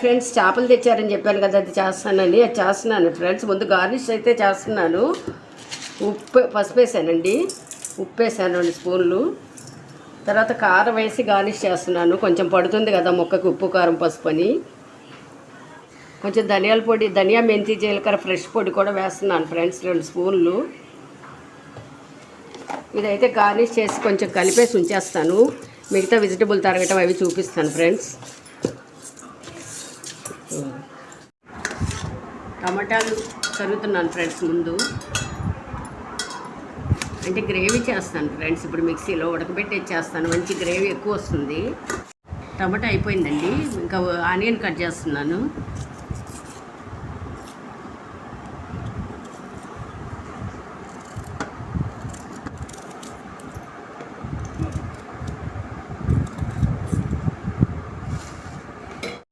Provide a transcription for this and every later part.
Friends, చేపలు తెచ్చారని చెప్పాను కదా, అది చేస్తానని. అది చేస్తున్నాను ఫ్రెండ్స్. ముందు గార్నిష్ అయితే చేస్తున్నాను. పసుపు వేసానండి, ఉప్పు వేసాను 2 స్పూన్లు. తర్వాత కారం వేసి గార్నిష్ చేస్తున్నాను. కొంచెం పడుతుంది కదా ముక్కకు ఉప్పు కారం పసుపు అని. కొంచెం ధనియాల పొడి, ధనియా మెంతి జీలకర్ర ఫ్రెష్ పొడి కూడా వేస్తున్నాను ఫ్రెండ్స్, 2 స్పూన్లు. ఇదైతే గార్నిష్ చేసి కొంచెం కలిపేసి ఉంచేస్తాను. మిగతా వెజిటబుల్ తరగటం అవి చూపిస్తాను ఫ్రెండ్స్. టమాటాలు తరుగుతున్నాను ఫ్రెండ్స్ ముందు, అంటే గ్రేవీ చేస్తాను ఫ్రెండ్స్. ఇప్పుడు మిక్సీలో ఉడకబెట్టి చేస్తాను, మంచి గ్రేవీ ఎక్కువ వస్తుంది. టమాటా అయిపోయిందండి, ఇంకా ఆనియన్ కట్ చేస్తున్నాను.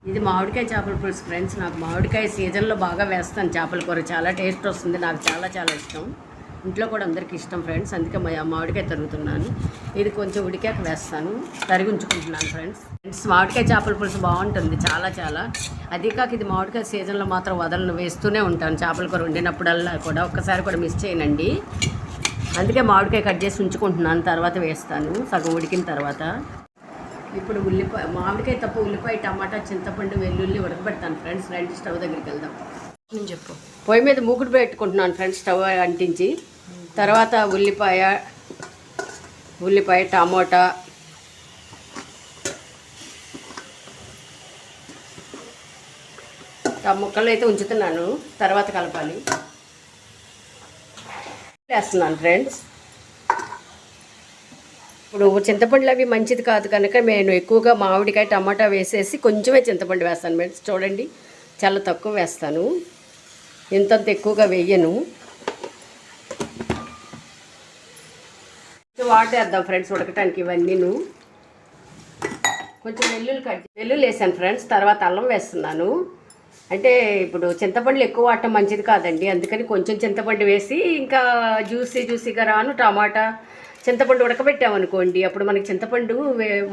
ఇది మామిడికాయ చేపల పులుసు ఫ్రెండ్స్. నాకు మామిడికాయ సీజన్లో బాగా వేస్తాను చేపల కూర, చాలా టేస్ట్ వస్తుంది. నాకు చాలా చాలా ఇష్టం, ఇంట్లో కూడా అందరికీ ఇష్టం ఫ్రెండ్స్. అందుకే మామిడికాయ తరుగుతున్నాను. ఇది కొంచెం ఉడికాక వేస్తాను, తరిగి ఉంచుకుంటున్నాను ఫ్రెండ్స్. మామిడికాయ చేపల పులుసు బాగుంటుంది చాలా చాలా. అది కాక ఇది మామిడికాయ సీజన్లో మాత్రం వదలను, వేస్తూనే ఉంటాను చేపల కూర వండినప్పుడల్లా కూడా. ఒక్కసారి కూడా మిస్ చేయనండి. అందుకే మామిడికాయ కట్ చేసి ఉంచుకుంటున్నాను, తర్వాత వేస్తాను సగం ఉడికిన తర్వాత. ఇప్పుడు మామిడికాయ తప్ప ఉల్లిపాయ, టమాటా, చింతపండు, వెల్లుల్లి ఉడకబెడతాను ఫ్రెండ్స్. రండి స్టవ్ దగ్గరికి వెళ్దాం. నేను చెప్పు. పొయ్యి మీద మూకుడు పెట్టుకుంటున్నాను ఫ్రెండ్స్, స్టవ్ అంటించి. తర్వాత ఉల్లిపాయ, టమాటా, ముక్కలు అయితే ఉంచుతున్నాను, తర్వాత కలపాలి. వేస్తున్నాను ఫ్రెండ్స్. ఇప్పుడు చింతపండులు అవి మంచిది కాదు కనుక నేను ఎక్కువగా మామిడికాయ, టమాటా వేసేసి కొంచెమే చింతపండు వేస్తాను ఫ్రెండ్స్. చూడండి, చాలా తక్కువ వేస్తాను, ఇంతంత ఎక్కువగా వేయను. వాటర్ వేద్దాం ఫ్రెండ్స్ ఉడకటానికి. ఇవన్నీను కొంచెం వెల్లుల్లి వేసాను ఫ్రెండ్స్. తర్వాత అల్లం వేస్తున్నాను. అంటే ఇప్పుడు చింతపండులు ఎక్కువ వాడటం మంచిది కాదండి, అందుకని కొంచెం చింతపండు వేసి, ఇంకా జ్యూసీగా రాను టమాటా చింతపండు ఉడకబెట్టామనుకోండి, అప్పుడు మనకి చింతపండు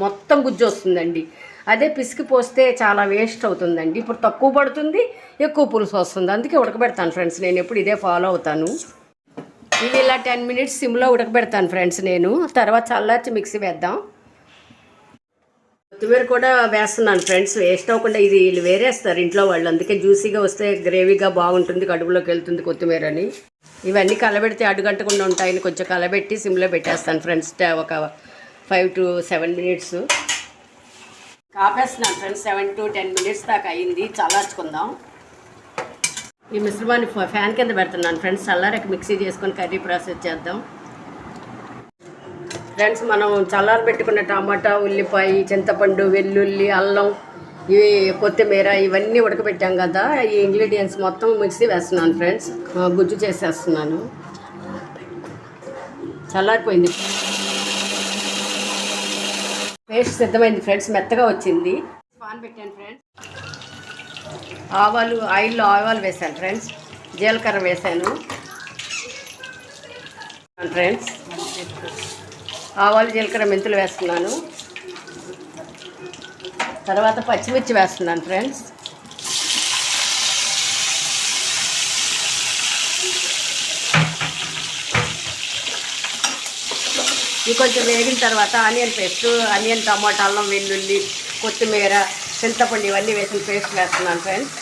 మొత్తం గుజ్జు వస్తుందండి. అదే పిసికి పోస్తే చాలా వేస్ట్ అవుతుందండి. ఇప్పుడు తక్కువ పడుతుంది, ఎక్కువ పులుసు వస్తుంది. అందుకే ఉడకబెడతాను ఫ్రెండ్స్. నేను ఎప్పుడు ఇదే ఫాలో అవుతాను. ఇవి ఇలా 10 మినిట్స్ సిమ్లో ఉడకబెడతాను ఫ్రెండ్స్ నేను. తర్వాత చల్లార్చి మిక్సీ వేద్దాం. కొత్తిమీర కూడా వేస్తున్నాను ఫ్రెండ్స్, వేస్ట్ అవ్వకుండా. ఇది వీళ్ళు వేరేస్తారు ఇంట్లో వాళ్ళు, అందుకే జ్యూసీగా వస్తే గ్రేవీగా బాగుంటుంది, కడుపులోకి వెళ్తుంది కొత్తిమీర అని. ఇవన్నీ కలబెడితే అడుగంటకుండా ఉంటాయని కొంచెం కలబెట్టి సిమ్లో పెట్టేస్తాను ఫ్రెండ్స్. ఒక 5 to 7 మినిట్స్ కాపేస్తున్నాను ఫ్రెండ్స్. 7 to 10 మినిట్స్ దాకా అయింది. చల్లార్చుకుందాం. ఈ మిశ్రమాన్ని ఫ్యాన్ కింద పెడుతున్నాను ఫ్రెండ్స్. చల్లారక మిక్సీ చేసుకొని కర్రీ ప్రాసెస్ చేద్దాం ఫ్రెండ్స్. మనం చల్లారి పెట్టుకున్న టమాటా, ఉల్లిపాయ, చింతపండు, వెల్లుల్లి, అల్లం, ఇవి కొత్తిమీర ఇవన్నీ ఉడకబెట్టాం కదా, ఈ ఇంగ్రీడియంట్స్ మొత్తం మిక్సీ వేస్తున్నాను ఫ్రెండ్స్. గుజ్జు చేసేస్తున్నాను. చల్లారిపోయింది, పేస్ట్ సిద్ధమైంది ఫ్రెండ్స్, మెత్తగా వచ్చింది. పాన్ పెట్టాను ఫ్రెండ్స్. ఆయిల్లో ఆవాలు వేసాను ఫ్రెండ్స్. జీలకర్ర వేసాను ఫ్రెండ్స్. ఆవాలు, జీలకర్ర, మెంతులు వేస్తున్నాను. తర్వాత పచ్చిమిర్చి వేస్తున్నాను ఫ్రెండ్స్. ఇది కొంచెం వేగిన తర్వాత ఆనియన్ పేస్ట్, ఆనియన్, టమాటా, అల్లం, వెల్లుల్లి, కొత్తిమీర, చింతపండు ఇవన్నీ వేసిన పేస్ట్ వేస్తున్నాను ఫ్రెండ్స్.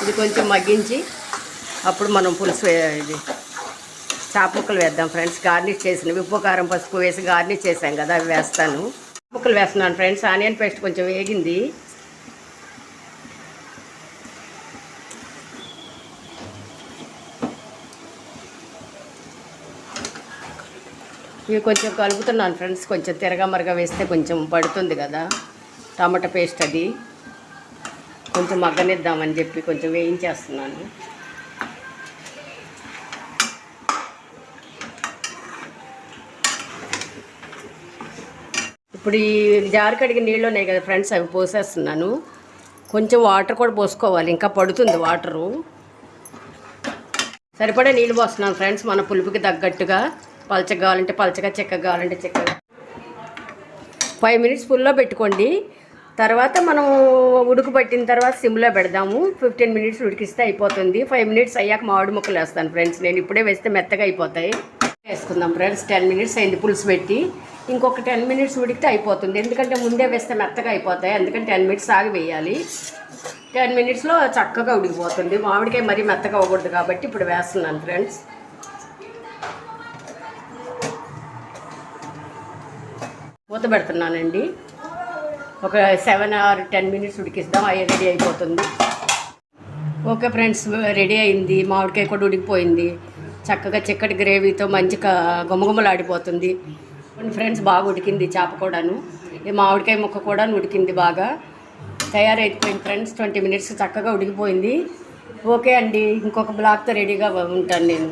ఇది కొంచెం మగ్గించి అప్పుడు మనం పులుసు ఇది చేప ముక్కలు వేద్దాం ఫ్రెండ్స్. గార్నిష్ చేసినవి ఉప్పు కారం పసుపు వేసి గార్నిష్ చేసాం కదా, అవి వేస్తాను. ముక్కలు వేస్తున్నాను ఫ్రెండ్స్. ఆనియన్ పేస్ట్ కొంచెం వేగింది. ఇవి కొంచెం కలుపుతున్నాను ఫ్రెండ్స్. కొంచెం తిరగమరగా వేస్తే కొంచెం పడుతుంది కదా టమాటా పేస్ట్, అది కొంచెం మగ్గనిద్దామని చెప్పి కొంచెం వేయించేస్తున్నాను. ఇప్పుడు ఈ జారు కడిగి నీళ్ళు ఉన్నాయి కదా ఫ్రెండ్స్, అవి పోసేస్తున్నాను. కొంచెం వాటర్ కూడా పోసుకోవాలి, ఇంకా పడుతుంది వాటరు. సరిపడా నీళ్ళు పోస్తున్నాను ఫ్రెండ్స్, మన పులుపుకి తగ్గట్టుగా. పలచగా కావాలంటే పలచగా, చిక్కగా కావాలంటే చిక్కగా. 5 మినిట్స్ ఫుల్లో పెట్టుకోండి. తర్వాత మనం ఉడుకు పట్టిన తర్వాత సిమ్లో పెడదాము. 15 మినిట్స్ ఉడికిస్తే అయిపోతుంది. 5 మినిట్స్ అయ్యాక మామిడి ముక్కలు వేస్తాను ఫ్రెండ్స్. నేను ఇప్పుడే వేస్తే మెత్తగా అయిపోతాయి. వేసుకుందాం ఫ్రెండ్స్. 10 మినిట్స్ అయింది పులుసు పెట్టి. ఇంకొక 10 మినిట్స్ ఉడికితే అయిపోతుంది. ఎందుకంటే ముందే వేస్తే మెత్తగా అయిపోతాయి. అందుకని 10 మినిట్స్ ఆగి వేయాలి. 10 మినిట్స్లో చక్కగా ఉడికిపోతుంది. మామిడికాయ మరీ మెత్తగా అవ్వకూడదు కాబట్టి ఇప్పుడు వేస్తున్నాను ఫ్రెండ్స్. మూత పెడుతున్నానండి. ఒక 7 or 10 మినిట్స్ ఉడికిస్తాం. అవి రెడీ అయిపోతుంది. ఓకే ఫ్రెండ్స్, రెడీ అయింది. మామిడికాయ కూడా ఉడికిపోయింది. చక్కగా చిక్కటి గ్రేవీతో మంచిగా గుమగుమలాడిపోతుంది ఫ్రెండ్స్. బాగా ఉడికింది చేప కూడాను. ఈ మామిడికాయ ముక్క కూడా ఉడికింది, బాగా తయారైపోయింది ఫ్రెండ్స్. 20 మినిట్స్ చక్కగా ఉడికిపోయింది. ఓకే అండి, ఇంకొక బ్లాగ్తో రెడీగా ఉంటాను నేను.